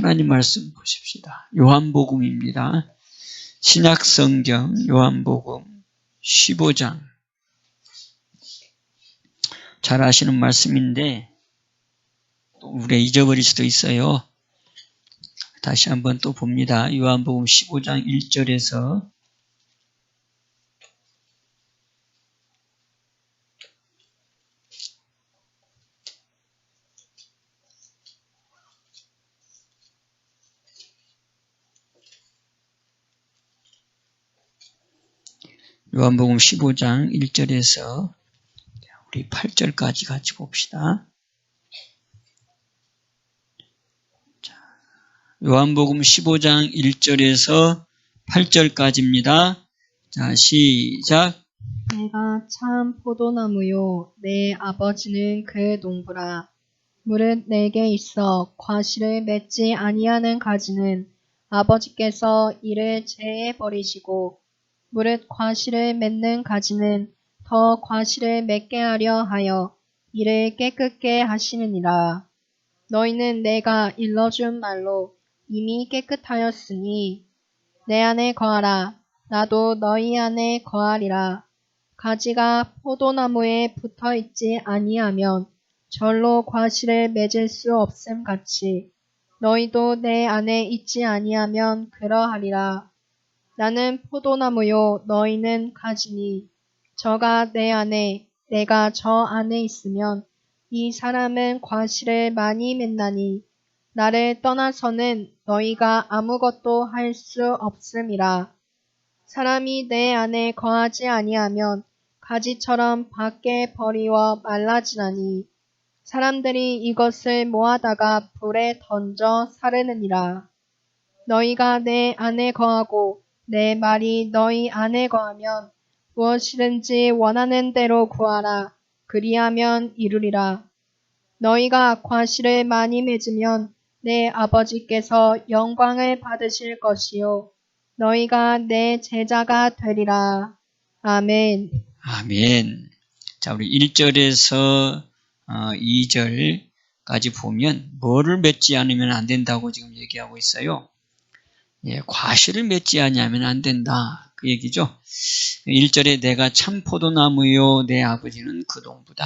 하나님 말씀 보십시다. 요한복음입니다. 신약성경 요한복음 15장. 잘 아시는 말씀인데 우리가 잊어버릴 수도 있어요. 다시 한번 또 봅니다. 요한복음 15장 1절에서 요한복음 15장 1절에서 우리 8절까지 같이 봅시다. 요한복음 15장 1절에서 8절까지입니다. 자, 시작. 내가 참 포도나무요 내 아버지는 그 농부라. 무릇 내게 있어 과실을 맺지 아니하는 가지는 아버지께서 이를 제해 버리시고 무릇 과실을 맺는 가지는 더 과실을 맺게 하려 하여 이를 깨끗게 하시느니라. 너희는 내가 일러준 말로 이미 깨끗하였으니 내 안에 거하라. 나도 너희 안에 거하리라. 가지가 포도나무에 붙어있지 아니하면 절로 과실을 맺을 수 없음 같이 너희도 내 안에 있지 아니하면 그러하리라. 나는 포도나무요 너희는 가지니 저가 내 안에 내가 저 안에 있으면 이 사람은 과실을 많이 맺나니 나를 떠나서는 너희가 아무것도 할 수 없음이라. 사람이 내 안에 거하지 아니하면 가지처럼 밖에 버리워 말라지나니 사람들이 이것을 모아다가 불에 던져 사르느니라. 너희가 내 안에 거하고 내 말이 너희 안에 거하면 무엇이든지 원하는 대로 구하라. 그리하면 이루리라. 너희가 과실을 많이 맺으면 내 아버지께서 영광을 받으실 것이요 너희가 내 제자가 되리라. 아멘. 아멘. 자, 우리 1절에서 2절까지 보면 뭐를 맺지 않으면 안 된다고 지금 얘기하고 있어요. 예, 과실을 맺지 않으면 안 된다. 그 얘기죠. 1절에 내가 참 포도나무요 내 아버지는 그 농부다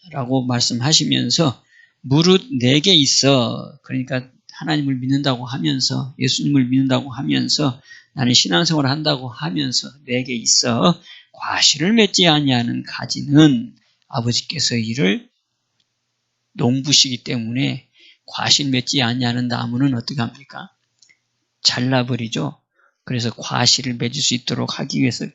라고 말씀하시면서 무릇 내게 있어, 그러니까 하나님을 믿는다고 하면서 예수님을 믿는다고 하면서 나는 신앙생활을 한다고 하면서 내게 있어 과실을 맺지 아니하는 가지는 아버지께서 이를 농부시기 때문에 과실 맺지 아니하는 나무는 어떻게 합니까? 잘라버리죠. 그래서 과실을 맺을 수 있도록 하기 위해서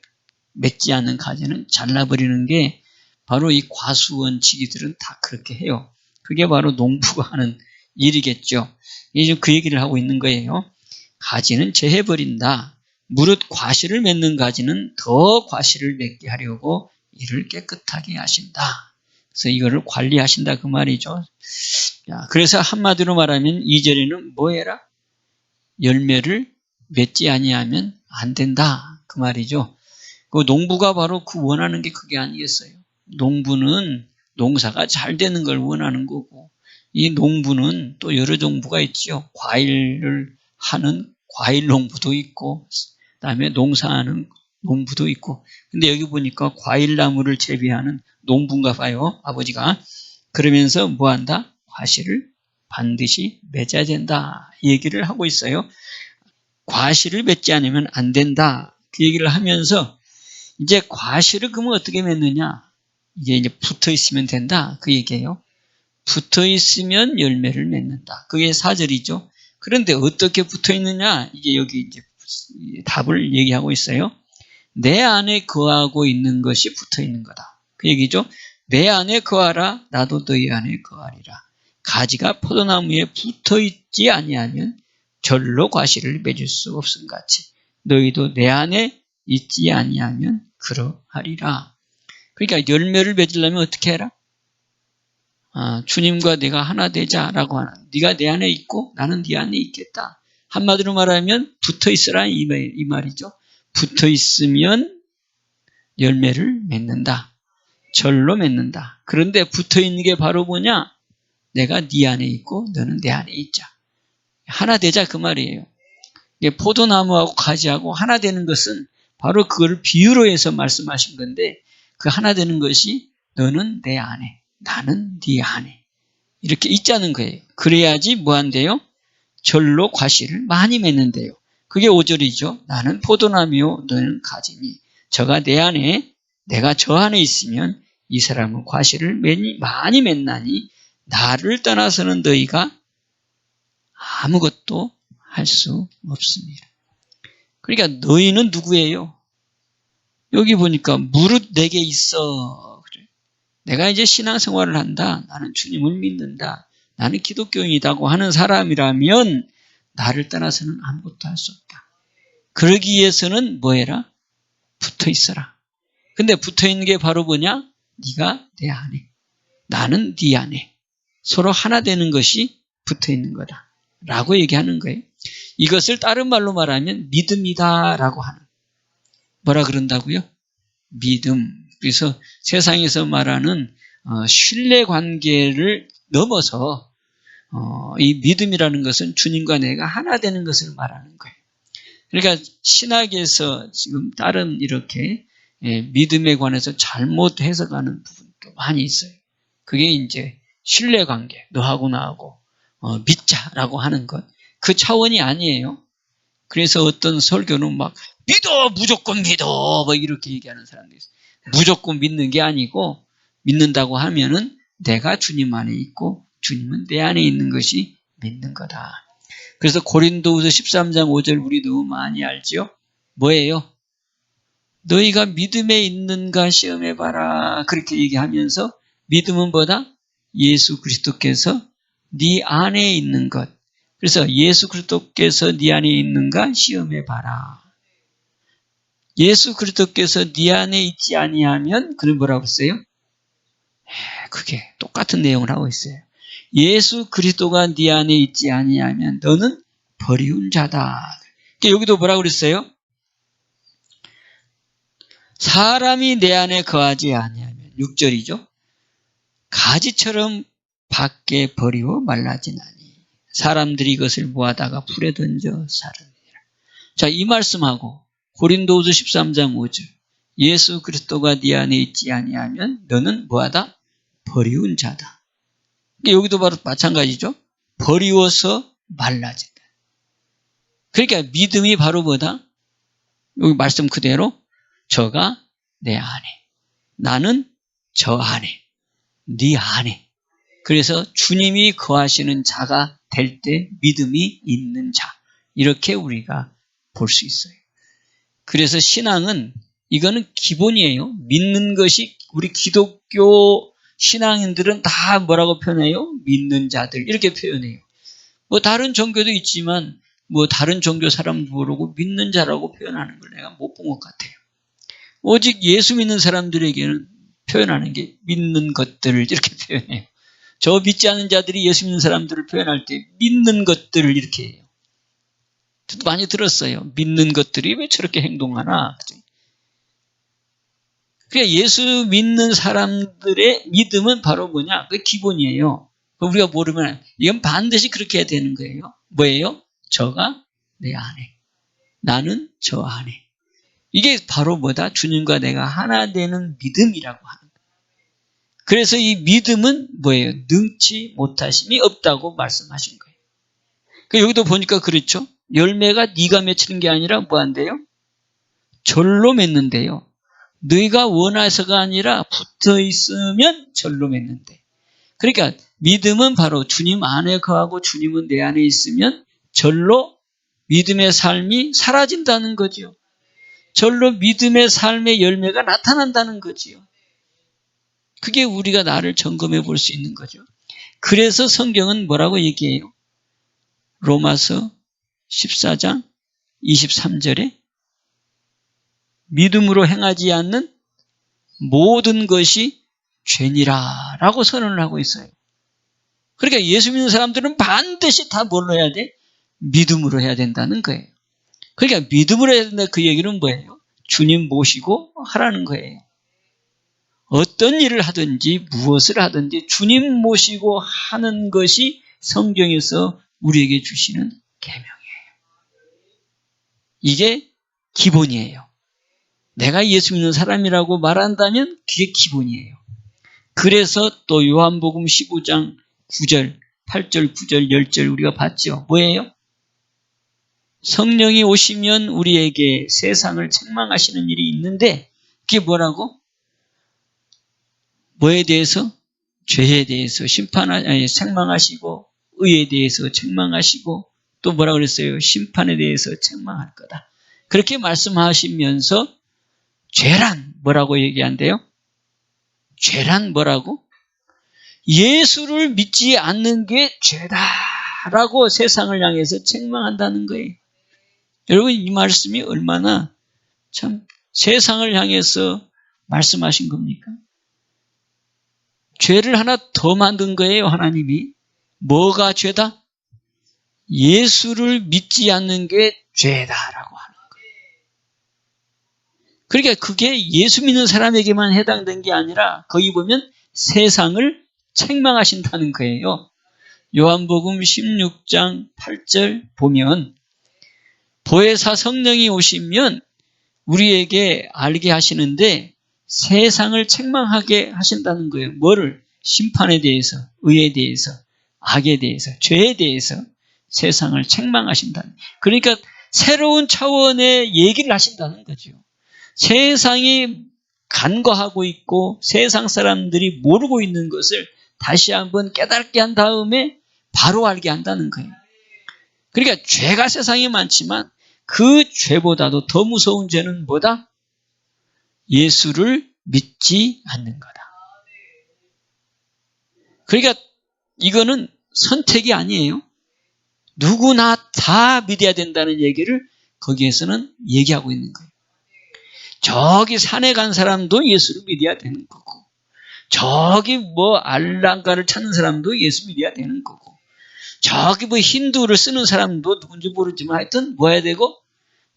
맺지 않는 가지는 잘라버리는 게 바로 이 과수원치기들은 다 그렇게 해요. 그게 바로 농부가 하는 일이겠죠. 이제 그 얘기를 하고 있는 거예요. 가지는 제해버린다. 무릇 과실을 맺는 가지는 더 과실을 맺게 하려고 이를 깨끗하게 하신다. 그래서 이거를 관리하신다 그 말이죠. 자, 그래서 한마디로 말하면 2절에는 뭐 해라? 열매를 맺지 아니하면 안 된다 그 말이죠. 그 농부가 바로 그 원하는 게 그게 아니겠어요. 농부는 농사가 잘 되는 걸 원하는 거고, 이 농부는 또 여러 종부가 있죠. 과일을 하는 과일 농부도 있고, 그다음에 농사하는 농부도 있고. 근데 여기 보니까 과일나무를 재배하는 농부인가 봐요, 아버지가. 그러면서 뭐 한다? 과실을 반드시 맺어야 된다. 이 얘기를 하고 있어요. 과실을 맺지 않으면 안 된다. 그 얘기를 하면서 이제 과실을 그러면 어떻게 맺느냐? 이제 붙어 있으면 된다. 그 얘기예요. 붙어 있으면 열매를 맺는다. 그게 4절이죠. 그런데 어떻게 붙어 있느냐? 이게 여기 이제 답을 얘기하고 있어요. 내 안에 거하고 있는 것이 붙어 있는 거다. 그 얘기죠. 내 안에 거하라. 나도 너희 안에 거하리라. 가지가 포도나무에 붙어 있지 아니하면 절로 과실을 맺을 수 없음 같이 너희도 내 안에 있지 아니하면 그러하리라. 그러니까 열매를 맺으려면 어떻게 해라? 주님과 내가 하나 되자라고 하는, 네가 내 안에 있고 나는 네 안에 있겠다. 한마디로 말하면 붙어 있으라 이 말이죠. 붙어 있으면 열매를 맺는다. 절로 맺는다. 그런데 붙어 있는 게 바로 뭐냐? 내가 네 안에 있고 너는 내 안에 있자. 하나 되자 그 말이에요. 포도나무하고 가지하고 하나 되는 것은 바로 그걸 비유로 해서 말씀하신 건데 그 하나 되는 것이 너는 내 안에, 나는 네 안에 이렇게 있자는 거예요. 그래야지 뭐한대요? 절로 과실을 많이 맺는데요. 그게 5절이죠. 나는 포도나무요 너는 가지니 저가 내 안에 내가 저 안에 있으면 이 사람은 과실을 많이 맺나니 나를 떠나서는 너희가 아무것도 할 수 없습니다. 그러니까 너희는 누구예요? 여기 보니까 무릇 내게 있어. 그래. 내가 이제 신앙생활을 한다. 나는 주님을 믿는다. 나는 기독교인이라고 하는 사람이라면 나를 떠나서는 아무것도 할 수 없다. 그러기 위해서는 뭐 해라? 붙어 있어라. 근데 붙어 있는 게 바로 뭐냐? 네가 내 안에, 나는 네 안에. 서로 하나 되는 것이 붙어 있는 거다. 라고 얘기하는 거예요. 이것을 다른 말로 말하면 믿음이다 라고 하는. 뭐라 그런다고요? 믿음. 그래서 세상에서 말하는 신뢰관계를 넘어서 이 믿음이라는 것은 주님과 내가 하나 되는 것을 말하는 거예요. 그러니까 신학에서 지금 다른 이렇게 믿음에 관해서 잘못 해석하는 부분도 많이 있어요. 그게 이제 신뢰관계, 너하고 나하고 믿자라고 하는 것. 그 차원이 아니에요. 그래서 어떤 설교는 막 믿어, 무조건 믿어, 뭐 이렇게 얘기하는 사람들이 있어요. 무조건 믿는 게 아니고 믿는다고 하면은 내가 주님 안에 있고 주님은 내 안에 있는 것이 믿는 거다. 그래서 고린도후서 13장 5절 우리도 많이 알죠? 뭐예요? 너희가 믿음에 있는가 시험해봐라. 그렇게 얘기하면서 믿음은 뭐다? 예수 그리스도께서 네 안에 있는 것. 그래서 예수 그리스도께서 네 안에 있는가 시험해봐라. 예수 그리스도께서 네 안에 있지 아니하면 그는 뭐라고 했어요? 그게 똑같은 내용을 하고 있어요. 예수 그리스도가 네 안에 있지 아니하면 너는 버리운 자다. 여기도 뭐라고 그랬어요? 사람이 내 안에 거하지 아니하면 6절이죠. 가지처럼 밖에 버리고 말라지나니 사람들이 이것을 모아다가 불에 던져 사르니라. 자, 이 말씀하고 고린도후서 13장 5절 예수 그리스도가 네 안에 있지 아니하면 너는 뭐하다? 버리운 자다. 여기도 바로 마찬가지죠. 버리워서 말라진다. 그러니까 믿음이 바로 뭐다? 여기 말씀 그대로 저가 내 안에, 나는 저 안에, 네 안에. 그래서 주님이 거하시는 자가 될 때 믿음이 있는 자. 이렇게 우리가 볼 수 있어요. 그래서 신앙은 이거는 기본이에요. 믿는 것이 우리 기독교 신앙인들은 다 뭐라고 표현해요? 믿는 자들 이렇게 표현해요. 뭐 다른 종교도 있지만 뭐 다른 종교 사람도 모르고 믿는 자라고 표현하는 걸 내가 못 본 것 같아요. 오직 예수 믿는 사람들에게는 표현하는 게 믿는 것들을 이렇게 표현해요. 저 믿지 않는 자들이 예수 믿는 사람들을 표현할 때 믿는 것들을 이렇게 해요. 저도 많이 들었어요. 믿는 것들이 왜 저렇게 행동하나. 그러니까 예수 믿는 사람들의 믿음은 바로 뭐냐? 그게 기본이에요. 우리가 모르면 이건 반드시 그렇게 해야 되는 거예요. 뭐예요? 저가 내 안에, 나는 저 안에. 이게 바로 뭐다? 주님과 내가 하나 되는 믿음이라고 하는 거예요. 그래서 이 믿음은 뭐예요? 능치 못하심이 없다고 말씀하신 거예요. 그러니까 여기도 보니까 그렇죠? 열매가 네가 맺히는 게 아니라 뭐 한대요? 절로 맺는데요. 너희가 원해서가 아니라 붙어 있으면 절로 맺는데. 그러니까 믿음은 바로 주님 안에 거하고 주님은 내 안에 있으면 절로 믿음의 삶이 사라진다는 거죠. 절로 믿음의 삶의 열매가 나타난다는 거지요. 그게 우리가 나를 점검해 볼 수 있는 거죠. 그래서 성경은 뭐라고 얘기해요? 로마서 14장 23절에 믿음으로 행하지 않는 모든 것이 죄니라 라고 선언을 하고 있어요. 그러니까 예수 믿는 사람들은 반드시 다 뭘로 해야 돼? 믿음으로 해야 된다는 거예요. 그러니까 믿음으로 해야 된다 그 얘기는 뭐예요? 주님 모시고 하라는 거예요. 어떤 일을 하든지 무엇을 하든지 주님 모시고 하는 것이 성경에서 우리에게 주시는 계명이에요. 이게 기본이에요. 내가 예수 믿는 사람이라고 말한다면 그게 기본이에요. 그래서 또 요한복음 15장 9절, 8절, 9절, 10절 우리가 봤죠. 뭐예요? 성령이 오시면 우리에게 세상을 책망하시는 일이 있는데 그게 뭐라고? 뭐에 대해서? 죄에 대해서 책망하시고 의에 대해서 책망하시고 또 뭐라 그랬어요? 심판에 대해서 책망할 거다. 그렇게 말씀하시면서 죄란 뭐라고 얘기한대요? 죄란 뭐라고? 예수를 믿지 않는 게 죄다라고 세상을 향해서 책망한다는 거예요. 여러분 이 말씀이 얼마나 참 세상을 향해서 말씀하신 겁니까? 죄를 하나 더 만든 거예요, 하나님이. 뭐가 죄다? 예수를 믿지 않는 게 죄다라고 하는 거예요. 그러니까 그게 예수 믿는 사람에게만 해당된 게 아니라 거기 보면 세상을 책망하신다는 거예요. 요한복음 16장 8절 보면 보혜사 성령이 오시면 우리에게 알게 하시는데 세상을 책망하게 하신다는 거예요. 뭐를? 심판에 대해서, 의에 대해서, 악에 대해서, 죄에 대해서 세상을 책망하신다는 거예요. 그러니까 새로운 차원의 얘기를 하신다는 거죠. 세상이 간과하고 있고 세상 사람들이 모르고 있는 것을 다시 한번 깨닫게 한 다음에 바로 알게 한다는 거예요. 그러니까 죄가 세상에 많지만 그 죄보다도 더 무서운 죄는 뭐다? 예수를 믿지 않는 거다. 그러니까 이거는 선택이 아니에요. 누구나 다 믿어야 된다는 얘기를 거기에서는 얘기하고 있는 거예요. 저기 산에 간 사람도 예수를 믿어야 되는 거고 저기 뭐 알랑가를 찾는 사람도 예수 믿어야 되는 거고 저기 뭐 힌두를 쓰는 사람도 누군지 모르지만 하여튼 뭐 해야 되고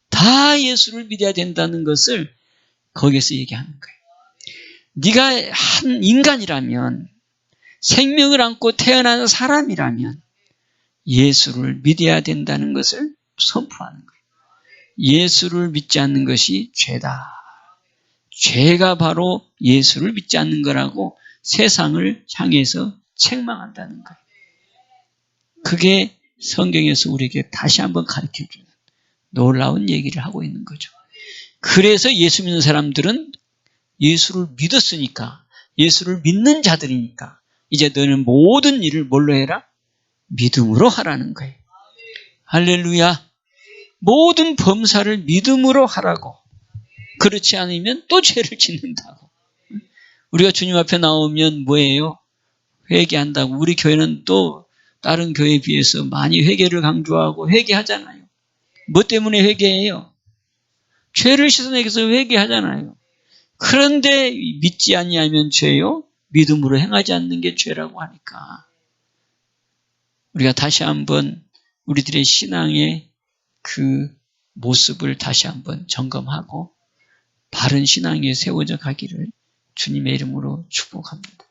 다 예수를 믿어야 된다는 것을 거기에서 얘기하는 거예요. 네가 한 인간이라면 생명을 안고 태어난 사람이라면 예수를 믿어야 된다는 것을 선포하는 거예요. 예수를 믿지 않는 것이 죄다. 죄가 바로 예수를 믿지 않는 거라고 세상을 향해서 책망한다는 거예요. 그게 성경에서 우리에게 다시 한번 가르쳐주는 놀라운 얘기를 하고 있는 거죠. 그래서 예수 믿는 사람들은 예수를 믿었으니까 예수를 믿는 자들이니까 이제 너는 모든 일을 뭘로 해라? 믿음으로 하라는 거예요. 할렐루야. 모든 범사를 믿음으로 하라고. 그렇지 않으면 또 죄를 짓는다고. 우리가 주님 앞에 나오면 뭐예요? 회개한다고. 우리 교회는 또 다른 교회에 비해서 많이 회개를 강조하고 회개하잖아요. 뭐 때문에 회개해요? 죄를 씻어내기 위해서 회개하잖아요. 그런데 믿지 아니하면 죄요? 믿음으로 행하지 않는 게 죄라고 하니까 우리가 다시 한번 우리들의 신앙의 그 모습을 다시 한번 점검하고 바른 신앙에 세워져 가기를 주님의 이름으로 축복합니다.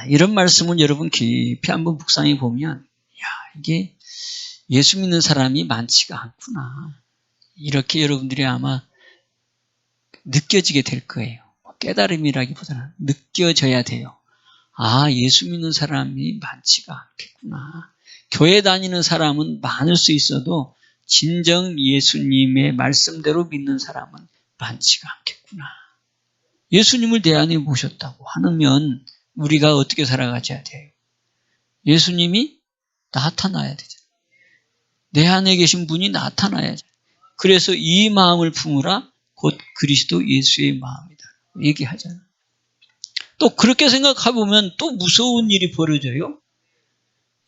이런 말씀은 여러분 깊이 한번 묵상해 보면 이게 예수 믿는 사람이 많지가 않구나. 이렇게 여러분들이 아마 느껴지게 될 거예요. 깨달음이라기보다는 느껴져야 돼요. 예수 믿는 사람이 많지가 않겠구나. 교회 다니는 사람은 많을 수 있어도 진정 예수님의 말씀대로 믿는 사람은 많지가 않겠구나. 예수님을 내 안에 모셨다고 하면 우리가 어떻게 살아가야 돼요? 예수님이 나타나야 되잖아요. 내 안에 계신 분이 나타나야죠. 그래서 이 마음을 품으라 곧 그리스도 예수의 마음이다. 얘기하잖아요. 또 그렇게 생각해보면 또 무서운 일이 벌어져요.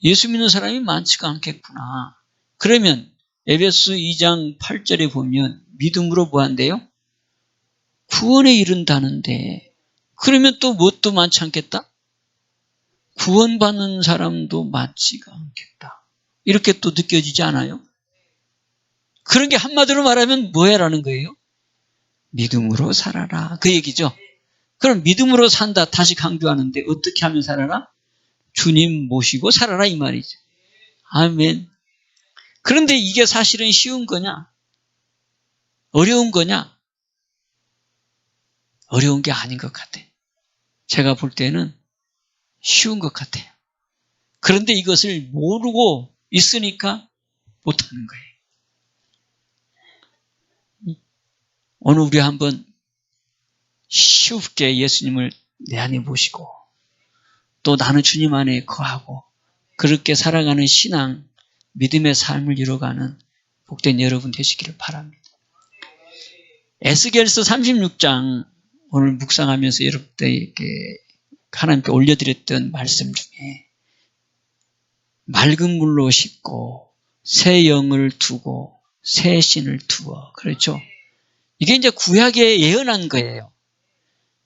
예수 믿는 사람이 많지가 않겠구나. 그러면 에베소 2장 8절에 보면 믿음으로 뭐 한대요? 구원에 이른다는데 그러면 또 뭣도 많지 않겠다? 구원받는 사람도 많지가 않겠다. 이렇게 또 느껴지지 않아요? 그런 게 한마디로 말하면 뭐해라는 거예요? 믿음으로 살아라. 그 얘기죠. 그럼 믿음으로 산다 다시 강조하는데 어떻게 하면 살아라? 주님 모시고 살아라 이 말이죠. 아멘. 그런데 이게 사실은 쉬운 거냐? 어려운 거냐? 어려운 게 아닌 것 같아. 제가 볼 때는 쉬운 것 같아요. 그런데 이것을 모르고 있으니까 못하는 거예요. 오늘 우리 한번 쉽게 예수님을 내 안에 모시고 또 나는 주님 안에 거하고 그렇게 살아가는 신앙, 믿음의 삶을 이뤄가는 복된 여러분 되시기를 바랍니다. 에스겔서 36장 오늘 묵상하면서 여러분들에게 하나님께 올려드렸던 말씀 중에 맑은 물로 씻고 새 영을 두고 새 신을 두어. 그렇죠? 이게 이제 구약에 예언한 거예요.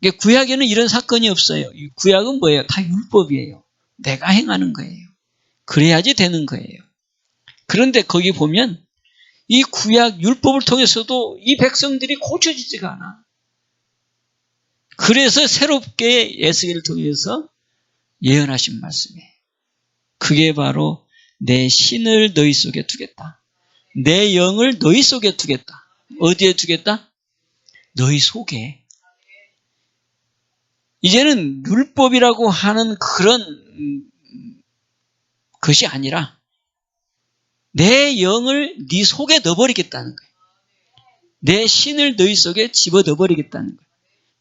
이게 구약에는 이런 사건이 없어요. 이 구약은 뭐예요? 다 율법이에요. 내가 행하는 거예요. 그래야지 되는 거예요. 그런데 거기 보면 이 구약 율법을 통해서도 이 백성들이 고쳐지지가 않아. 그래서 새롭게 에스겔을 통해서 예언하신 말씀이에요. 그게 바로 내 신을 너희 속에 두겠다. 내 영을 너희 속에 두겠다. 어디에 두겠다? 너희 속에. 이제는 율법이라고 하는 그런 것이 아니라 내 영을 네 속에 넣어버리겠다는 거예요. 내 신을 너희 속에 집어넣어버리겠다는 거예요.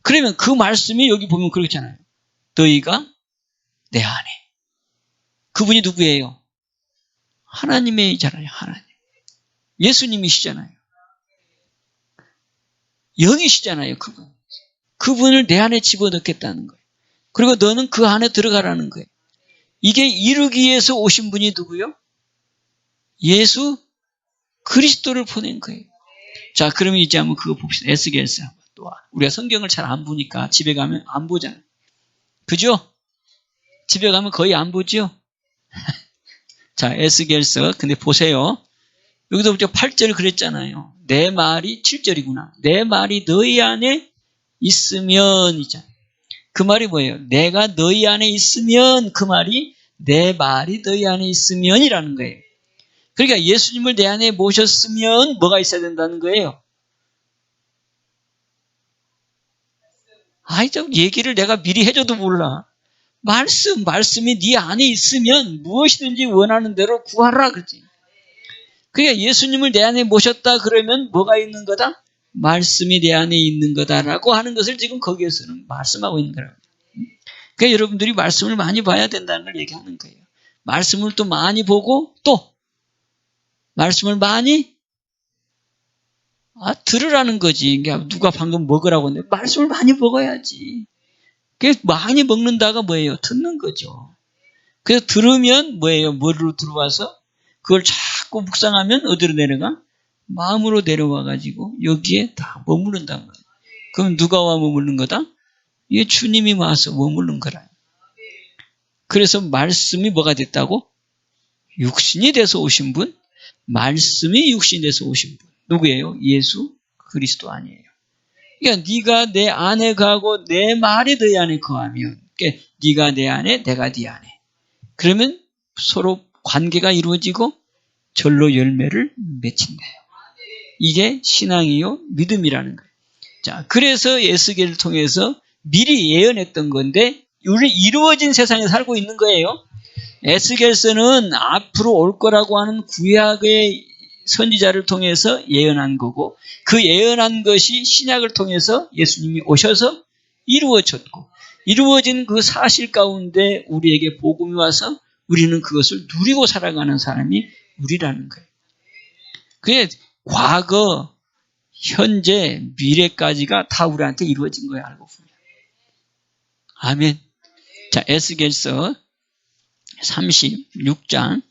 그러면 그 말씀이 여기 보면 그렇잖아요. 너희가 내 안에. 그분이 누구예요? 하나님이잖아요. 하나님. 예수님이시잖아요. 영이시잖아요. 그분. 그분을 내 안에 집어넣겠다는 거예요. 그리고 너는 그 안에 들어가라는 거예요. 이게 이루기 위해서 오신 분이 누구요? 예수 그리스도를 보낸 거예요. 자, 그러면 이제 한번 그거 봅시다. 에스겔서 또 우리가 성경을 잘 안 보니까 집에 가면 안 보잖아요. 그죠? 집에 가면 거의 안 보죠? 자, 에스겔서 근데 보세요. 여기도 8절 그랬잖아요. 내 말이 7절이구나. 내 말이 너희 안에 있으면 이잖아요. 그 말이 뭐예요? 내가 너희 안에 있으면 그 말이 내 말이 너희 안에 있으면이라는 거예요. 그러니까 예수님을 내 안에 모셨으면 뭐가 있어야 된다는 거예요? 아이, 좀 얘기를 내가 미리 해줘도 몰라. 말씀이 네 안에 있으면 무엇이든지 원하는 대로 구하라 그러지. 그러니까 예수님을 내 안에 모셨다 그러면 뭐가 있는 거다? 말씀이 내 안에 있는 거다라고 하는 것을 지금 거기에서는 말씀하고 있는 거라고. 그러니까 여러분들이 말씀을 많이 봐야 된다는 걸 얘기하는 거예요. 말씀을 또 많이 보고 또 말씀을 많이 들으라는 거지. 그러니까 누가 방금 먹으라고 했는데 말씀을 많이 먹어야지. 많이 먹는다가 뭐예요? 듣는 거죠. 그래서 들으면 뭐예요? 머리로 들어와서 그걸 자꾸 묵상하면 어디로 내려가? 마음으로 내려와가지고 여기에 다 머무른단 말이에요. 그럼 누가 와 머무르는 거다? 이게 주님이 와서 머무르는 거라. 그래서 말씀이 뭐가 됐다고? 육신이 돼서 오신 분? 말씀이 육신이 돼서 오신 분. 누구예요? 예수 그리스도 아니에요. 그러니까 네가 내 안에 가고 내 말이 너희 안에 거하면 그러니까 네가 내 안에 내가 네 안에 그러면 서로 관계가 이루어지고 절로 열매를 맺힌대요. 이게 신앙이요 믿음이라는 거예요. 자, 그래서 에스겔을 통해서 미리 예언했던 건데 우리 이루어진 세상에 살고 있는 거예요. 에스겔서는 앞으로 올 거라고 하는 구약의 선지자를 통해서 예언한 거고 그 예언한 것이 신약을 통해서 예수님이 오셔서 이루어졌고 이루어진 그 사실 가운데 우리에게 복음이 와서 우리는 그것을 누리고 살아가는 사람이 우리라는 거예요. 그게 과거, 현재, 미래까지가 다 우리한테 이루어진 거예요. 알고 보면. 아멘. 자, 에스겔서 36장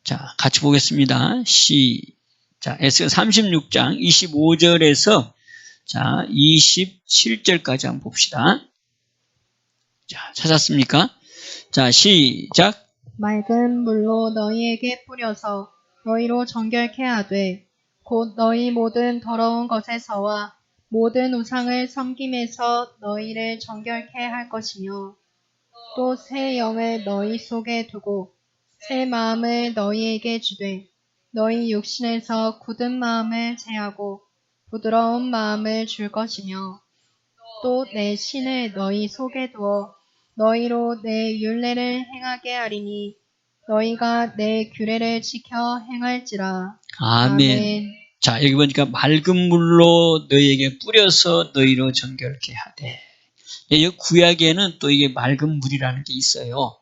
자, 같이 보겠습니다. 시작. 에스겔 36장 25절에서 자, 27절까지 한번 봅시다. 자, 찾았습니까? 자, 시작. 맑은 물로 너희에게 뿌려서 너희로 정결케 하되 곧 너희 모든 더러운 것에서와 모든 우상을 섬김에서 너희를 정결케 할 것이며 또 새 영을 너희 속에 두고 새 마음을 너희에게 주되 너희 육신에서 굳은 마음을 제하고 부드러운 마음을 줄 것이며 또 내 신을 너희 속에 두어 너희로 내 율례를 행하게 하리니 너희가 내 규례를 지켜 행할지라. 아멘. 자, 여기 보니까 맑은 물로 너희에게 뿌려서 너희로 정결케 하되. 여기 구약에는 또 이게 맑은 물이라는 게 있어요.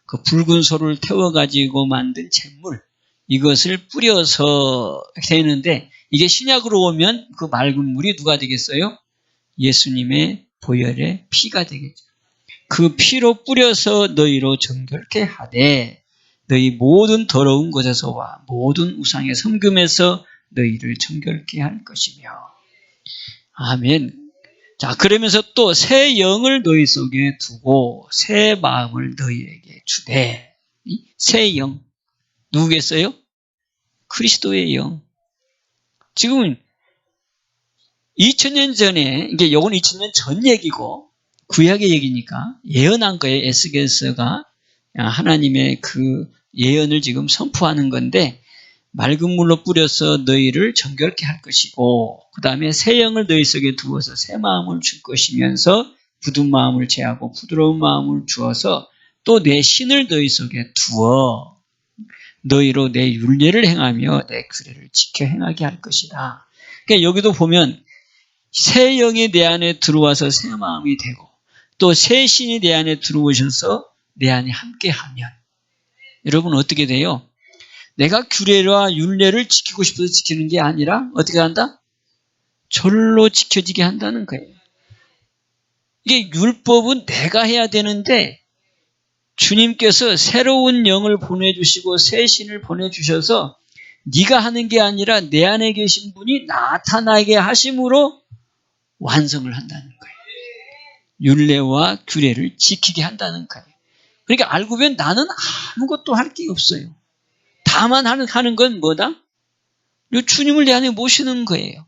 그 붉은 소를 태워가지고 만든 잿물, 이것을 뿌려서 되는데, 이게 신약으로 오면 그 맑은 물이 누가 되겠어요? 예수님의 보혈의 피가 되겠죠. 그 피로 뿌려서 너희로 정결케 하되 너희 모든 더러운 것에서와 모든 우상의 섬김에서 너희를 정결케 할 것이며. 아멘. 자, 그러면서 또 새 영을 너희 속에 두고 새 마음을 너희에게 주되. 새 영 누구겠어요? 그리스도의 영. 지금은 2000년 전에, 이게 요건 2000년 전 얘기고 구약의 얘기니까 예언한 거예요. 에스겔서가 하나님의 그 예언을 지금 선포하는 건데, 맑은 물로 뿌려서 너희를 정결케 할 것이고, 그 다음에 새 영을 너희 속에 두어서 새 마음을 줄 것이면서 굳은 마음을 제하고 부드러운 마음을 주어서 또 내 신을 너희 속에 두어 너희로 내 율례를 행하며 내 규례를 지켜 행하게 할 것이다. 그러니까 여기도 보면 새 영이 내 안에 들어와서 새 마음이 되고 또 새 신이 내 안에 들어오셔서 내 안에 함께하면 여러분 어떻게 돼요? 내가 규례와 율례를 지키고 싶어서 지키는 게 아니라 어떻게 한다? 절로 지켜지게 한다는 거예요. 이게 율법은 내가 해야 되는데 주님께서 새로운 영을 보내주시고 새 신을 보내주셔서 네가 하는 게 아니라 내 안에 계신 분이 나타나게 하심으로 완성을 한다는 거예요. 율례와 규례를 지키게 한다는 거예요. 그러니까 알고 보면 나는 아무것도 할 게 없어요. 다만 하는 건 뭐다? 주님을 내 안에 모시는 거예요.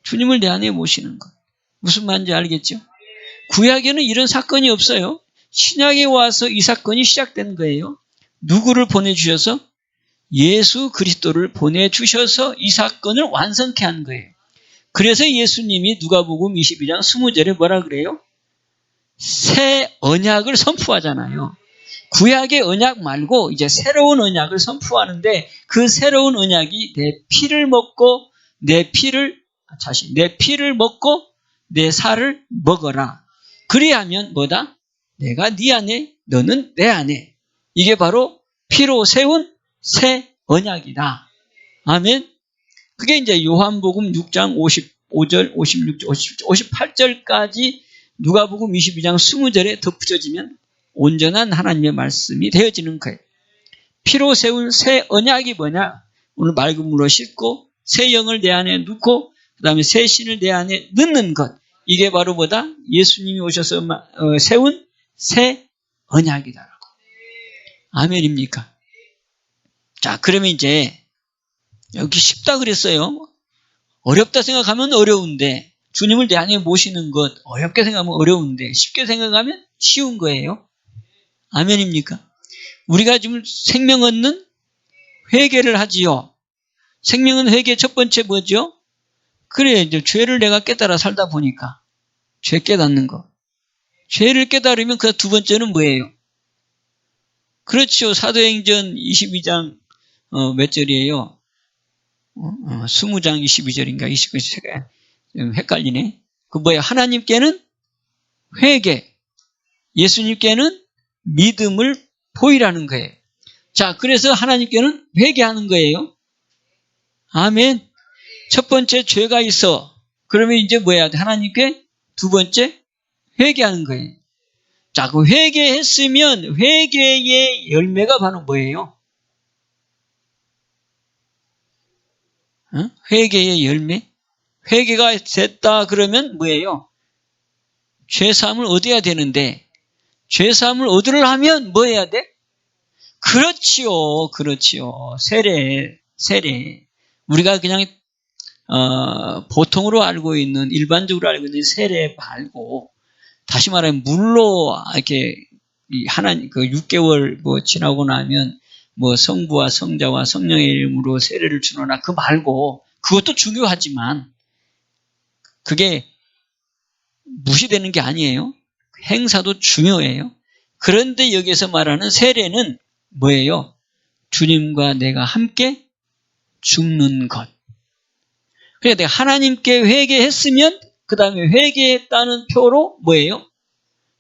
주님을 내 안에 모시는 거. 무슨 말인지 알겠죠? 구약에는 이런 사건이 없어요. 신약에 와서 이 사건이 시작된 거예요. 누구를 보내주셔서? 예수 그리스도를 보내주셔서 이 사건을 완성케 한 거예요. 그래서 예수님이 누가복음 22장 20절에 뭐라 그래요? 새 언약을 선포하잖아요. 구약의 언약 말고 이제 새로운 언약을 선포하는데 그 새로운 언약이 내 피를 먹고 내 피를 먹고 내 살을 먹어라. 그리하면 뭐다? 내가 네 안에 너는 내 안에. 이게 바로 피로 세운 새 언약이다. 아멘. 그게 이제 요한복음 6장 55절, 56절, 58절까지 누가복음 22장 20절에 덧붙여지면 온전한 하나님의 말씀이 되어지는 거예요. 피로 세운 새 언약이 뭐냐? 오늘 맑은 물로 씻고 새 영을 내 안에 넣고 그 다음에 새 신을 내 안에 넣는 것. 이게 바로 뭐다? 예수님이 오셔서 세운 새 언약이다라고. 아멘입니까? 자, 그러면 이제 여기 쉽다 그랬어요. 어렵다 생각하면 어려운데 주님을 내 안에 모시는 것 어렵게 생각하면 어려운데 쉽게 생각하면 쉬운 거예요. 아멘입니까? 우리가 지금 생명 얻는 회개를 하지요. 생명 얻는 회개 첫 번째 뭐죠? 그래, 이제 죄를 내가 깨달아 살다 보니까 죄 깨닫는 거. 죄를 깨달으면 그 두 번째는 뭐예요? 그렇죠. 사도행전 22장 몇 절이에요? 20장 22절인가 29절. 헷갈리네. 그 뭐예요? 하나님께는 회개, 예수님께는 믿음을 보이라는 거예요. 자, 그래서 하나님께는 회개하는 거예요. 아멘. 첫 번째 죄가 있어. 그러면 이제 뭐 해야 돼? 하나님께 두 번째 회개하는 거예요. 자, 그 회개했으면 회개의 열매가 바로 뭐예요? 회개의 열매? 회개가 됐다 그러면 뭐예요? 죄사함을 얻어야 되는데 죄사함을 얻으려면 뭐 해야 돼? 그렇지요. 세례. 우리가 그냥 보통으로 알고 있는, 일반적으로 알고 있는 세례 말고, 다시 말하면 물로 이렇게 하나님 그 6개월 뭐 지나고 나면 뭐 성부와 성자와 성령의 이름으로 세례를 주노라, 그 말고, 그것도 중요하지만 그게 무시되는 게 아니에요. 행사도 중요해요. 그런데 여기서 말하는 세례는 뭐예요? 주님과 내가 함께 죽는 것. 그러니까 내가 하나님께 회개했으면 그 다음에 회개했다는 표로 뭐예요?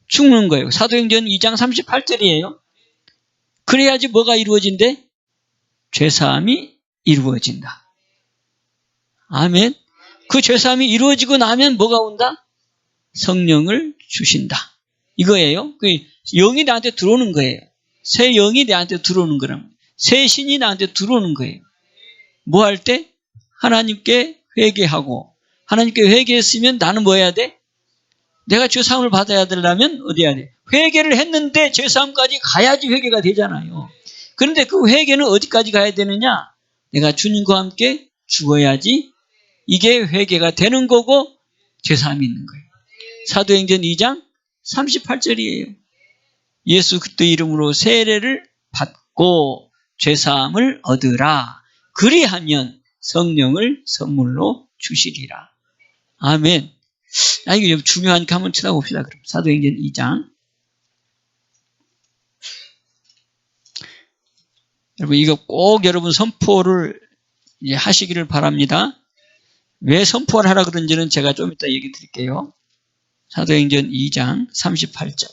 죽는 거예요. 사도행전 2장 38절이에요. 그래야지 뭐가 이루어진대? 죄사함이 이루어진다. 아멘. 그 죄사함이 이루어지고 나면 뭐가 온다? 성령을 주신다. 이거예요. 그 영이 나한테 들어오는 거예요. 새 영이 나한테 들어오는 거랍니다. 새 신이 나한테 들어오는 거예요. 뭐 할 때? 하나님께 회개하고, 하나님께 회개했으면 나는 뭐 해야 돼? 내가 죄사함을 받아야 되려면 어디 해야 돼? 회개를 했는데 죄사함까지 가야지 회개가 되잖아요. 그런데 그 회개는 어디까지 가야 되느냐? 내가 주님과 함께 죽어야지 이게 회개가 되는 거고 죄사함이 있는 거예요. 사도행전 2장 38절이에요. 예수 그리스도 이름으로 세례를 받고 죄사함을 얻으라. 그리하면 성령을 선물로 주시리라. 아멘. 이거 중요하니까 한번 쳐다봅시다. 그럼 사도행전 2장. 여러분 이거 꼭 여러분 선포를 하시기를 바랍니다. 왜 선포를 하라 그런지는 제가 좀 이따 얘기 드릴게요. 사도행전 2장 38절.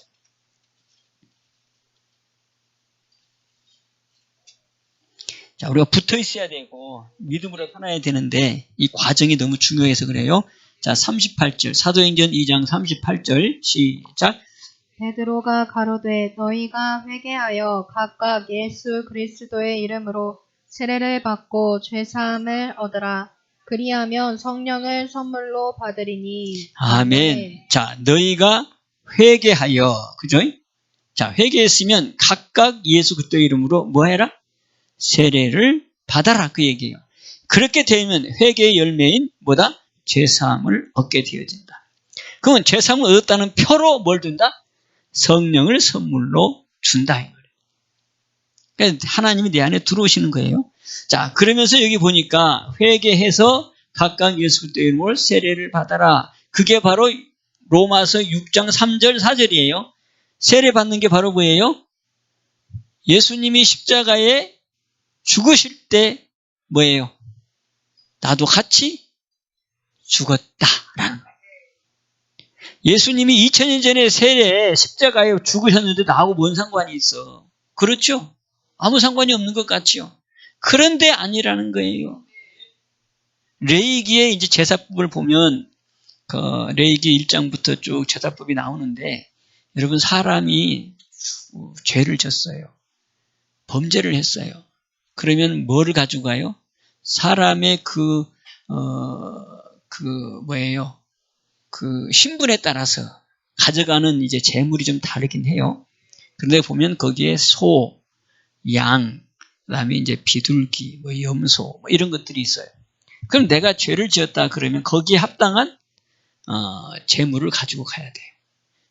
자, 우리가 붙어 있어야 되고 믿음으로 살아야 되는데 이 과정이 너무 중요해서 그래요. 자, 38절. 사도행전 2장 38절 시작. 베드로가 가로되 너희가 회개하여 각각 예수 그리스도의 이름으로 세례를 받고 죄사함을 얻으라. 그리하면 성령을 선물로 받으리니. 아멘. 자, 너희가 회개하여, 그죠? 자, 회개했으면 각각 예수 그리스도의 이름으로 뭐 해라? 세례를 받아라, 그 얘기예요. 그렇게 되면 회개의 열매인 뭐다? 죄사함을 얻게 되어진다. 그러면 죄사함을 얻었다는 표로 뭘 준다? 성령을 선물로 준다, 이 말이에요. 그러니까 하나님이 내 안에 들어오시는 거예요. 자, 그러면서 여기 보니까 회개해서 각각 예수 그리스도의 이름으로 세례를 받아라. 그게 바로 로마서 6장 3절 4절이에요. 세례 받는 게 바로 뭐예요? 예수님이 십자가에 죽으실 때 뭐예요? 나도 같이 죽었다라는 거예요. 예수님이 2000년 전에 세례 십자가에 죽으셨는데 나하고 뭔 상관이 있어? 그렇죠? 아무 상관이 없는 것 같지요? 그런데 아니라는 거예요. 레위기의 이제 제사법을 보면 그 레위기 1장부터 쭉 제사법이 나오는데 여러분 사람이 죄를 졌어요. 범죄를 했어요. 그러면 뭐를 가지고 가요? 사람의 그 신분에 따라서 가져가는 이제 재물이 좀 다르긴 해요. 그런데 보면 거기에 소, 양, 그다음에 이제 비둘기, 염소, 이런 것들이 있어요. 그럼 내가 죄를 지었다 그러면 거기에 합당한 재물을 가지고 가야 돼요.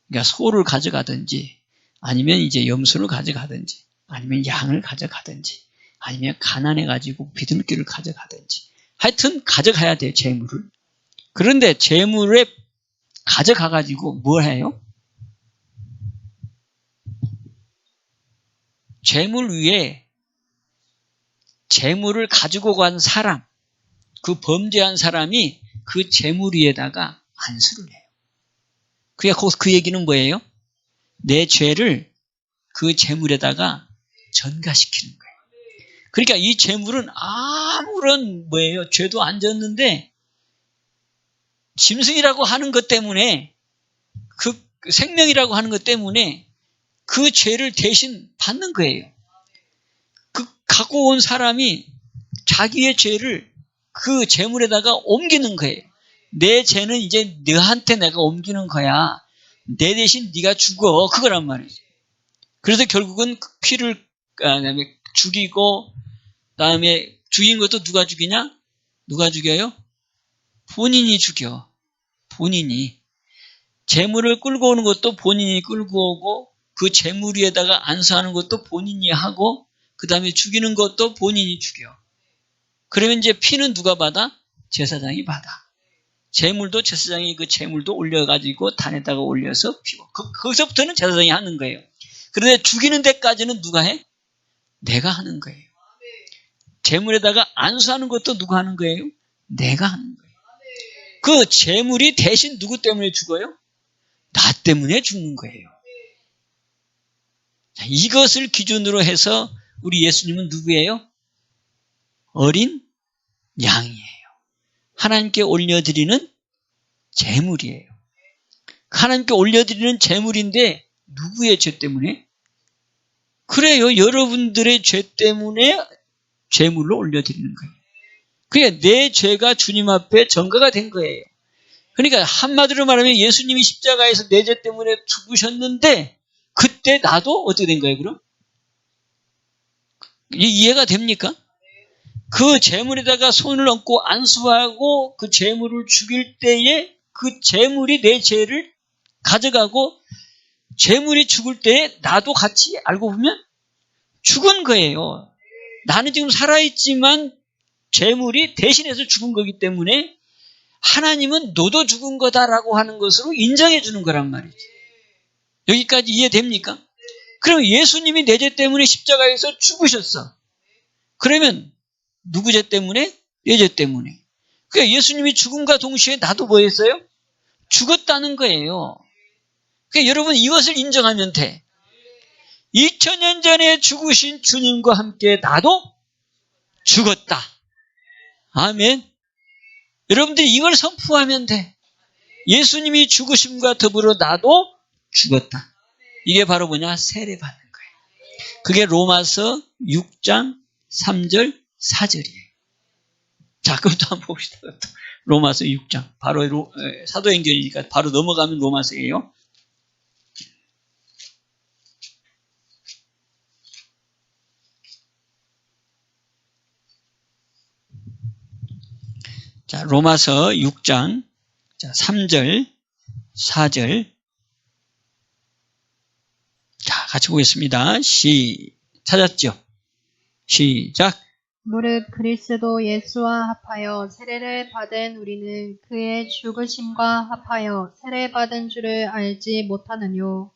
그러니까 소를 가져가든지, 아니면 이제 염소를 가져가든지, 아니면 양을 가져가든지, 아니면 가난해가지고 비둘기를 가져가든지, 하여튼 가져가야 돼요, 재물을. 그런데 재물에 가져가가지고 뭘 해요? 재물 위에 재물을 가지고 간 사람, 그 범죄한 사람이 그 재물 위에다가 안수를 해요. 그러니까 그 얘기는 뭐예요? 내 죄를 그 재물에다가 전가시키는 거예요. 그러니까 이 재물은 아무런 죄도 안 졌는데 짐승이라고 하는 것 때문에, 그 생명이라고 하는 것 때문에 그 죄를 대신 받는 거예요. 그 갖고 온 사람이 자기의 죄를 그 재물에다가 옮기는 거예요. 내 죄는 이제 너한테 내가 옮기는 거야. 내 대신 네가 죽어. 그거란 말이죠. 그래서 결국은 그 피를 죽이고, 그다음에 죽인 것도 누가 죽이냐? 누가 죽여요? 본인이 죽여. 본인이. 재물을 끌고 오는 것도 본인이 끌고 오고 그 재물 위에다가 안수하는 것도 본인이 하고 그 다음에 죽이는 것도 본인이 죽여. 그러면 이제 피는 누가 받아? 제사장이 받아. 재물도 제사장이 그 재물도 올려가지고 단에다가 올려서 피워. 거기서부터는 제사장이 하는 거예요. 그런데 죽이는 데까지는 누가 해? 내가 하는 거예요. 재물에다가 안수하는 것도 누가 하는 거예요? 내가 하는 거예요. 그 재물이 대신 누구 때문에 죽어요? 나 때문에 죽는 거예요. 자, 이것을 기준으로 해서 우리 예수님은 누구예요? 어린 양이에요. 하나님께 올려드리는 제물이에요. 하나님께 올려드리는 제물인데 누구의 죄 때문에? 그래요. 여러분들의 죄 때문에 제물로 올려드리는 거예요. 그러니까 내 죄가 주님 앞에 전가가 된 거예요. 그러니까 한마디로 말하면 예수님이 십자가에서 내 죄 때문에 죽으셨는데 그때 나도 어떻게 된 거예요, 그럼? 이해가 됩니까? 그 제물에다가 손을 얹고 안수하고 그 제물을 죽일 때에 그 제물이 내 죄를 가져가고 제물이 죽을 때에 나도 같이 알고 보면 죽은 거예요. 나는 지금 살아있지만 제물이 대신해서 죽은 거기 때문에 하나님은 너도 죽은 거다라고 하는 것으로 인정해 주는 거란 말이지. 여기까지 이해됩니까? 그럼 예수님이 내 죄 때문에 십자가에서 죽으셨어. 그러면 누구 죄 때문에? 내 죄 때문에. 그러니까 예수님이 죽음과 동시에 나도 뭐 했어요? 죽었다는 거예요. 그러니까 여러분 이것을 인정하면 돼. 2000년 전에 죽으신 주님과 함께 나도 죽었다. 아멘. 여러분들이 이걸 선포하면 돼. 예수님이 죽으심과 더불어 나도 죽었다. 이게 바로 뭐냐? 세례받는 거예요. 그게 로마서 6장 3절 4절이에요. 자, 그것도 한번 봅시다. 로마서 6장. 바로 사도행전이니까 바로 넘어가면 로마서예요. 자, 로마서 6장 3절 4절. 자, 같이 보겠습니다. 찾았죠? 시작. 무릇 그리스도 예수와 합하여 세례를 받은 우리는 그의 죽으심과 합하여 세례받은 줄을 알지 못하느뇨.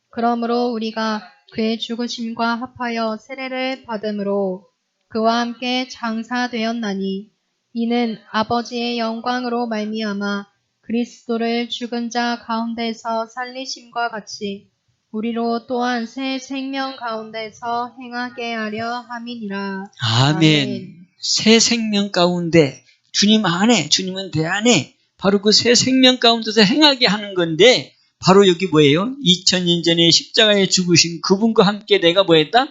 그러므로 우리가 그의 죽으심과 합하여 세례를 받음으로 그와 함께 장사되었나니 이는 아버지의 영광으로 말미암아 그리스도를 죽은 자 가운데서 살리심과 같이 우리로 또한 새 생명 가운데서 행하게 하려 함이니라. 아멘. 새 생명 가운데 주님 안에, 주님은 내 안에 바로 그 새 생명 가운데서 행하게 하는 건데 바로 여기 뭐예요? 2000년 전에 십자가에 죽으신 그분과 함께 내가 뭐했다?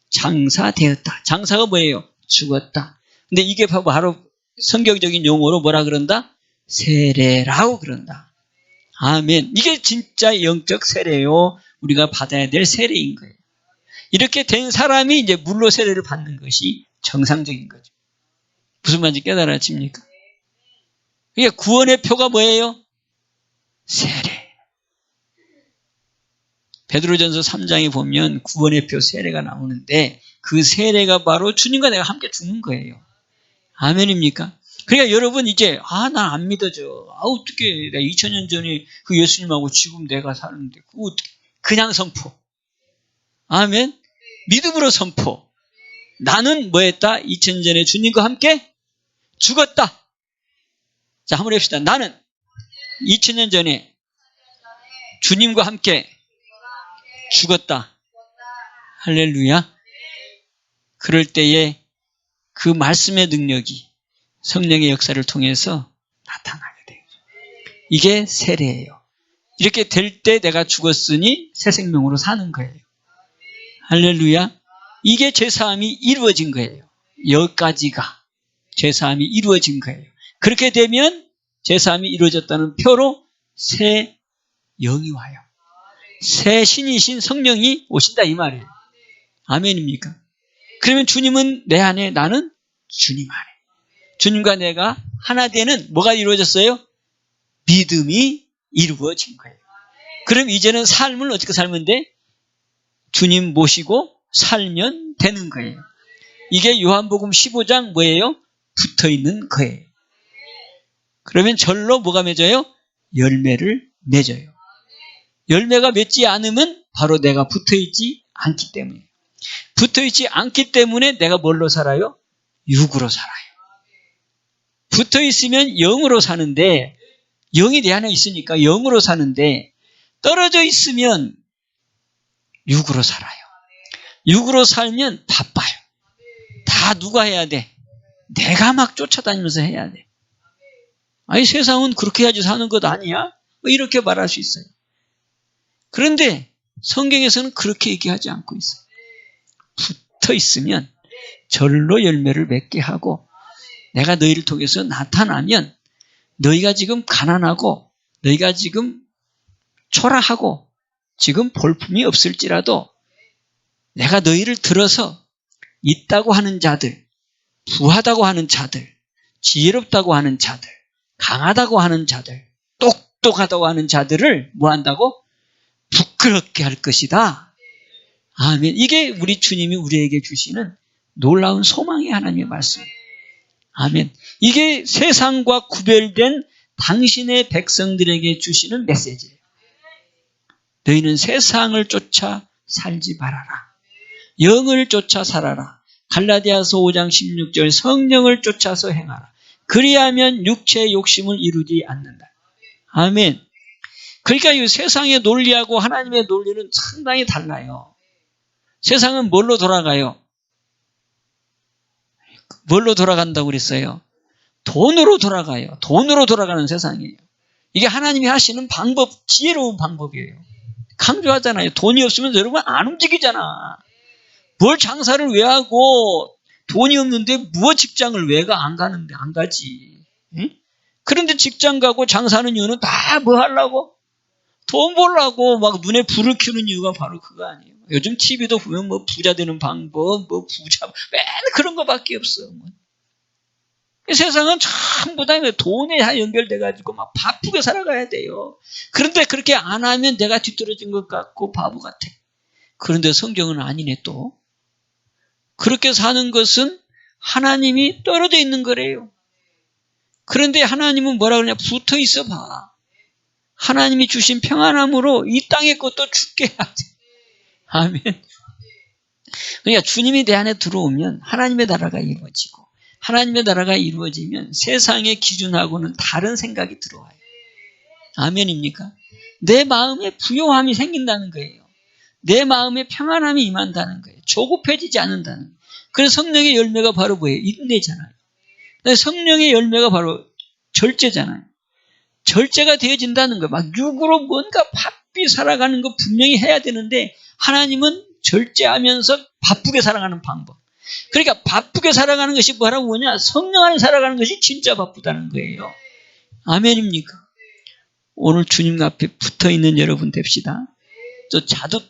장사되었다. 장사가 뭐예요? 죽었다. 근데 이게 바로 성경적인 용어로 뭐라 그런다? 세례라고 그런다. 아멘. 이게 진짜 영적 세례요. 우리가 받아야 될 세례인 거예요. 이렇게 된 사람이 이제 물로 세례를 받는 것이 정상적인 거죠. 무슨 말인지 깨달아집니까? 그러니까 구원의 표가 뭐예요? 세례. 베드로전서 3장에 보면 구원의 표 세례가 나오는데 그 세례가 바로 주님과 내가 함께 죽는 거예요. 아멘입니까? 그러니까 여러분 이제 나 안 믿어져. 어떻게 내가 2000년 전에 그 예수님하고 지금 내가 사는데 그거 어떻게 그냥 선포. 아멘. 믿음으로 선포. 나는 뭐 했다? 2000년 전에 주님과 함께 죽었다. 자, 한번 해봅시다. 나는 2000년 전에 주님과 함께 죽었다. 할렐루야. 그럴 때에 그 말씀의 능력이 성령의 역사를 통해서 나타나게 돼요. 이게 세례예요. 이렇게 될 때 내가 죽었으니 새 생명으로 사는 거예요. 할렐루야. 이게 죄사함이 이루어진 거예요. 여기까지가 죄사함이 이루어진 거예요. 그렇게 되면 죄사함이 이루어졌다는 표로 새 영이 와요. 새 신이신 성령이 오신다 이 말이에요. 아멘입니까? 그러면 주님은 내 안에, 나는 주님 안에. 주님과 내가 하나 되는 뭐가 이루어졌어요? 믿음이 이루어진 거예요. 그럼 이제는 삶을 어떻게 살면 돼? 주님 모시고 살면 되는 거예요. 이게 요한복음 15장 뭐예요? 붙어있는 거예요. 그러면 절로 뭐가 맺어요? 열매를 맺어요. 열매가 맺지 않으면 바로 내가 붙어있지 않기 때문에. 붙어있지 않기 때문에 내가 뭘로 살아요? 육으로 살아요. 붙어있으면 영으로 사는데, 영이 내 안에 있으니까 영으로 사는데, 떨어져 있으면 육으로 살아요. 육으로 살면 바빠요. 다 누가 해야 돼? 내가 막 쫓아다니면서 해야 돼. 아니, 세상은 그렇게 해야지 사는 것 아니야? 뭐 이렇게 말할 수 있어요. 그런데 성경에서는 그렇게 얘기하지 않고 있어요. 붙어 있으면 절로 열매를 맺게 하고, 내가 너희를 통해서 나타나면 너희가 지금 가난하고 너희가 지금 초라하고 지금 볼품이 없을지라도 내가 너희를 들어서 있다고 하는 자들, 부하다고 하는 자들, 지혜롭다고 하는 자들, 강하다고 하는 자들, 똑똑하다고 하는 자들을 뭐 한다고? 부끄럽게 할 것이다. 아멘. 이게 우리 주님이 우리에게 주시는 놀라운 소망의 하나님의 말씀이에요. 아멘. 이게 세상과 구별된 당신의 백성들에게 주시는 메시지예요. 너희는 세상을 쫓아 살지 말아라. 영을 쫓아 살아라. 갈라디아서 5장 16절 성령을 쫓아서 행하라. 그리하면 육체의 욕심을 이루지 않는다. 아멘. 그러니까 이 세상의 논리하고 하나님의 논리는 상당히 달라요. 세상은 뭘로 돌아가요? 뭘로 돌아간다고 그랬어요? 돈으로 돌아가요. 돈으로 돌아가는 세상이에요. 이게 하나님이 하시는 방법, 지혜로운 방법이에요. 강조하잖아요. 돈이 없으면 여러분 안 움직이잖아. 뭘 장사를 왜 하고 돈이 없는데 무엇 직장을 왜 가? 안 가는데 안 가지. 응? 그런데 직장 가고 장사하는 이유는 다 뭐 하려고? 돈 벌려고 막 눈에 불을 켜는 이유가 바로 그거 아니에요. 요즘 TV도 보면 뭐 부자 되는 방법, 뭐 부자, 맨날 그런 거밖에 없어. 세상은 전부 다 돈에 다 연결돼가지고 막 바쁘게 살아가야 돼요. 그런데 그렇게 안 하면 내가 뒤떨어진 것 같고 바보 같아. 그런데 성경은 아니네 또. 그렇게 사는 것은 하나님이 떨어져 있는 거래요. 그런데 하나님은 뭐라 그러냐? 붙어 있어 봐. 하나님이 주신 평안함으로 이 땅의 것도 죽게 하지. 아멘. 그러니까 주님이 내 안에 들어오면 하나님의 나라가 이루어지고, 하나님의 나라가 이루어지면 세상의 기준하고는 다른 생각이 들어와요. 아멘입니까? 내 마음에 부요함이 생긴다는 거예요. 내 마음에 평안함이 임한다는 거예요. 조급해지지 않는다는 거예요. 그래서 성령의 열매가 바로 뭐예요? 인내잖아요. 성령의 열매가 바로 절제잖아요. 절제가 되어진다는 거예요. 막 육으로 뭔가 바삐 살아가는 거 분명히 해야 되는데 하나님은 절제하면서 바쁘게 살아가는 방법. 그러니까 바쁘게 살아가는 것이 뭐냐? 성령 안에 살아가는 것이 진짜 바쁘다는 거예요. 아멘입니까? 오늘 주님 앞에 붙어있는 여러분 됩시다.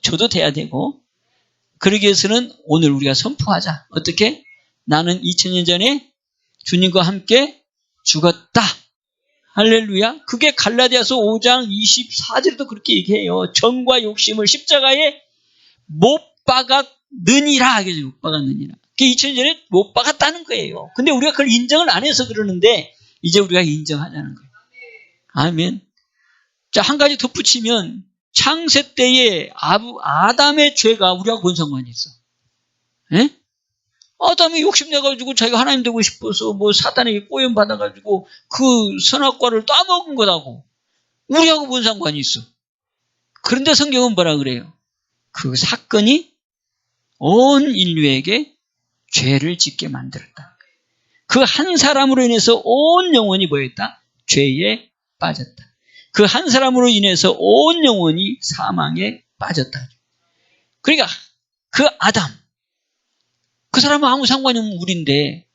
저도 돼야 되고, 그러기 위해서는 오늘 우리가 선포하자. 어떻게? 나는 2000년 전에 주님과 함께 죽었다. 할렐루야. 그게 갈라디아서 5장 24절에도 그렇게 얘기해요. 정과 욕심을 십자가에 못 박았느니라. 못 박았느니라. 그게 2000년 전에 못 박았다는 거예요. 근데 우리가 그걸 인정을 안 해서 그러는데 이제 우리가 인정하자는 거예요. 아멘. 자, 한 가지 덧붙이면 창세 때에 아담의 죄가 우리하고 뭔 상관이 있어? 에? 아담이 욕심내가지고 자기가 하나님 되고 싶어서 뭐 사단에게 꼬염받아가지고 그 선악과를 따먹은 거라고. 우리하고 뭔 상관이 있어? 그런데 성경은 뭐라 그래요? 그 사건이 온 인류에게 죄를 짓게 만들었다. 그 한 사람으로 인해서 온 영혼이 뭐였다? 죄에 빠졌다. 그 한 사람으로 인해서 온 영혼이 사망에 빠졌다. 그러니까 그 아담, 그 사람은 아무 상관이 없는 우리인데,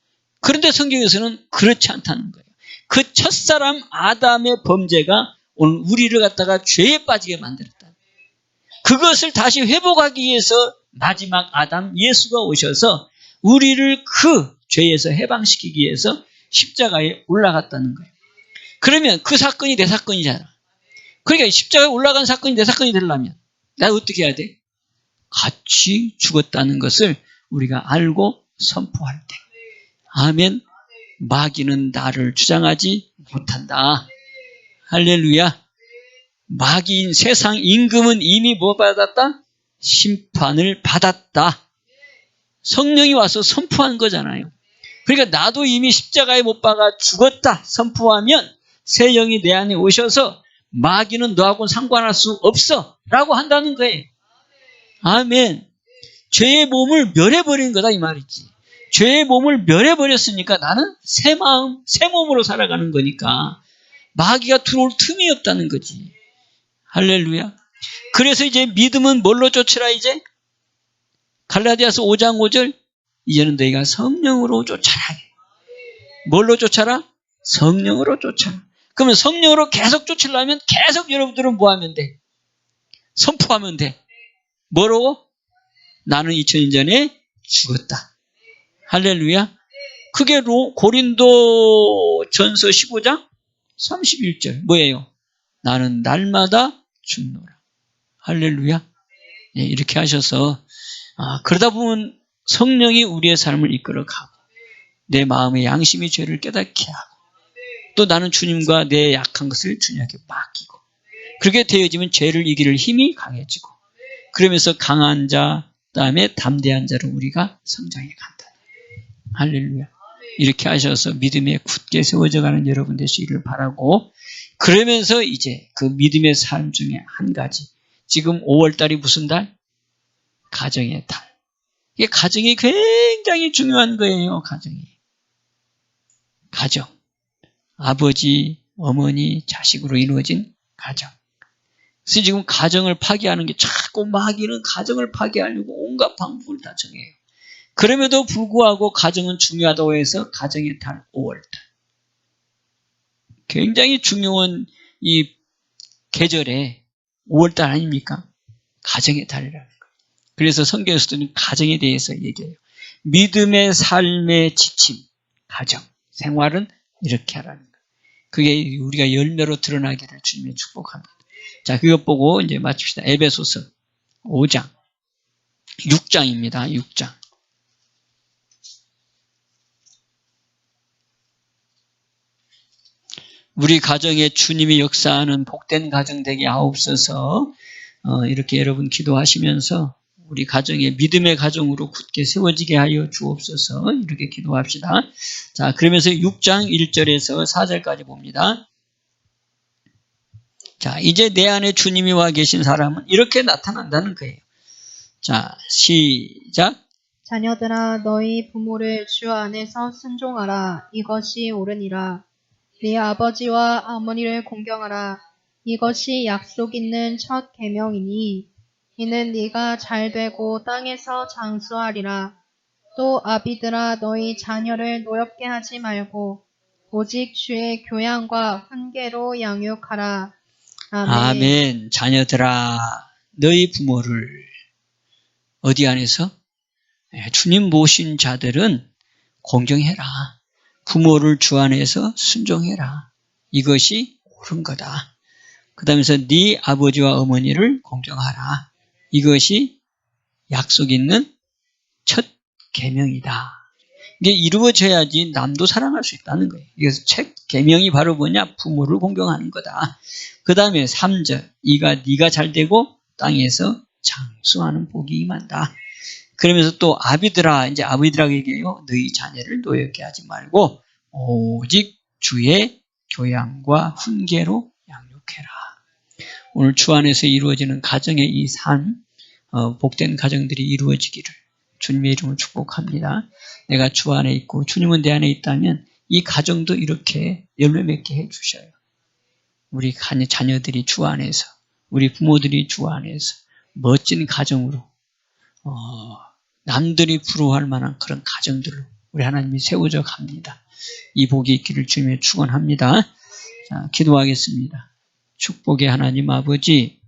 그런데 성경에서는 그렇지 않다는 거예요. 그 첫사람 아담의 범죄가 오늘 우리를 갖다가 죄에 빠지게 만들었다. 그것을 다시 회복하기 위해서 마지막 아담 예수가 오셔서 우리를 그 죄에서 해방시키기 위해서 십자가에 올라갔다는 거예요. 그러면 그 사건이 내 사건이잖아. 그러니까 십자가에 올라간 사건이 내 사건이 되려면 내가 어떻게 해야 돼? 같이 죽었다는 것을 우리가 알고 선포할 때. 아멘. 마귀는 나를 주장하지 못한다. 할렐루야. 마귀인 세상 임금은 이미 뭐 받았다? 심판을 받았다. 성령이 와서 선포한 거잖아요. 그러니까 나도 이미 십자가에 못 박아 죽었다 선포하면 새 영이 내 안에 오셔서 마귀는 너하고는 상관할 수 없어 라고 한다는 거예요. 아멘. 죄의 몸을 멸해버린 거다 이 말이지. 죄의 몸을 멸해버렸으니까 나는 새 마음, 새 몸으로 살아가는 거니까 마귀가 들어올 틈이 없다는 거지. 할렐루야. 그래서 이제 믿음은 뭘로 쫓으라 이제? 갈라디아서 5장 5절 이제는 너희가 성령으로 쫓아라. 뭘로 쫓아라? 성령으로 쫓아라. 그러면 성령으로 계속 쫓으려면 계속 여러분들은 뭐 하면 돼? 선포하면 돼. 뭐라고? 나는 2000년 전에 죽었다. 할렐루야. 그게 고린도 전서 15장 31절 뭐예요? 나는 날마다 죽노라. 할렐루야. 예, 이렇게 하셔서 그러다 보면 성령이 우리의 삶을 이끌어가고 내 마음의 양심이 죄를 깨닫게 하고 또 나는 주님과 내 약한 것을 주님께 맡기고 그렇게 되어지면 죄를 이길 힘이 강해지고 그러면서 강한 자 그다음에 담대한 자로 우리가 성장해 간다. 할렐루야. 이렇게 하셔서 믿음에 굳게 세워져가는 여러분 되시기를 바라고 그러면서 이제 그 믿음의 삶 중에 한 가지 지금 5월달이 무슨 달? 가정의 달. 이게 가정이 굉장히 중요한 거예요. 가정. 아버지, 어머니, 자식으로 이루어진 가정. 그래서 지금 가정을 파괴하는 게 자꾸 마귀는 가정을 파괴하려고 온갖 방법을 다 정해요. 그럼에도 불구하고 가정은 중요하다고 해서 가정의 달 5월달. 굉장히 중요한 이 계절에 5월달 아닙니까? 가정의 달이라는 거예요. 그래서 성경에서도 가정에 대해서 얘기해요. 믿음의 삶의 지침, 가정, 생활은 이렇게 하라는 거예요. 그게 우리가 열매로 드러나기를 주님의 축복합니다. 자, 그것 보고 이제 마칩시다. 에베소서 5장, 6장입니다. 6장. 우리 가정에 주님이 역사하는 복된 가정 되게 하옵소서. 이렇게 여러분 기도하시면서 우리 가정에 믿음의 가정으로 굳게 세워지게 하여 주옵소서. 이렇게 기도합시다. 자, 그러면서 6장 1절에서 4절까지 봅니다. 자, 이제 내 안에 주님이 와 계신 사람은 이렇게 나타난다는 거예요. 자, 시작. 자녀들아 너희 부모를 주 안에서 순종하라. 이것이 옳으니라. 네 아버지와 어머니를 공경하라. 이것이 약속 있는 첫 계명이니 이는 네가 잘되고 땅에서 장수하리라. 또 아비들아 너희 자녀를 노엽게 하지 말고 오직 주의 교양과 훈계로 양육하라. 아멘. 아멘. 자녀들아 너희 부모를 어디 안에서? 주님 모신 자들은 공경해라. 부모를 주 안에서 순종해라. 이것이 옳은 거다. 그 다음에서 네 아버지와 어머니를 공경하라. 이것이 약속 있는 첫 계명이다. 이게 이루어져야지 남도 사랑할 수 있다는 거예요. 그래서 첫 계명이 바로 뭐냐? 부모를 공경하는 거다. 그 다음에 3절. 네가 잘되고 땅에서 장수하는 복이 임한다. 그러면서 또 아비들아, 이제 아버지라고 얘기해요. 너희 자녀를 노엽게 하지 말고 오직 주의 교양과 훈계로 양육해라. 오늘 주 안에서 이루어지는 가정의 이 삶, 복된 가정들이 이루어지기를 주님의 이름으로 축복합니다. 내가 주 안에 있고 주님은 내 안에 있다면 이 가정도 이렇게 열매 맺게 해주셔요. 우리 자녀들이 주 안에서, 우리 부모들이 주 안에서 멋진 가정으로 남들이 부러워할 만한 그런 가정들로 우리 하나님이 세워져 갑니다. 이 복이 있기를 주님의 축원합니다. 자, 기도하겠습니다. 축복의 하나님 아버지,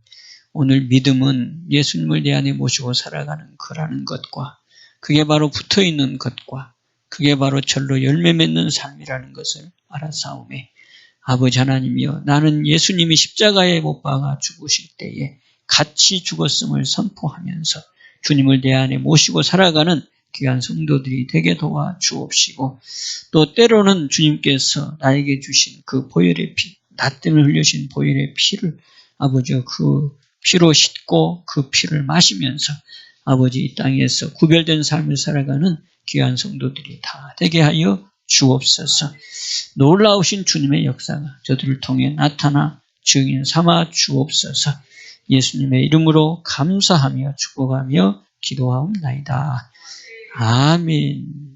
오늘 믿음은 예수님을 내 안에 모시고 살아가는 거라는 것과 그게 바로 붙어있는 것과 그게 바로 절로 열매 맺는 삶이라는 것을 알아사오매 아버지 하나님이여 나는 예수님이 십자가에 못 박아 죽으실 때에 같이 죽었음을 선포하면서 주님을 내 안에 모시고 살아가는 귀한 성도들이 되게 도와 주옵시고 또 때로는 주님께서 나에게 주신 그 보혈의 피, 나 때문에 흘려신 보혈의 피를 아버지 그 피로 씻고 그 피를 마시면서 아버지 이 땅에서 구별된 삶을 살아가는 귀한 성도들이 다 되게 하여 주옵소서. 놀라우신 주님의 역사가 저들을 통해 나타나 증인 삼아 주옵소서. 예수님의 이름으로 감사하며 축복하며 기도하옵나이다. 아멘.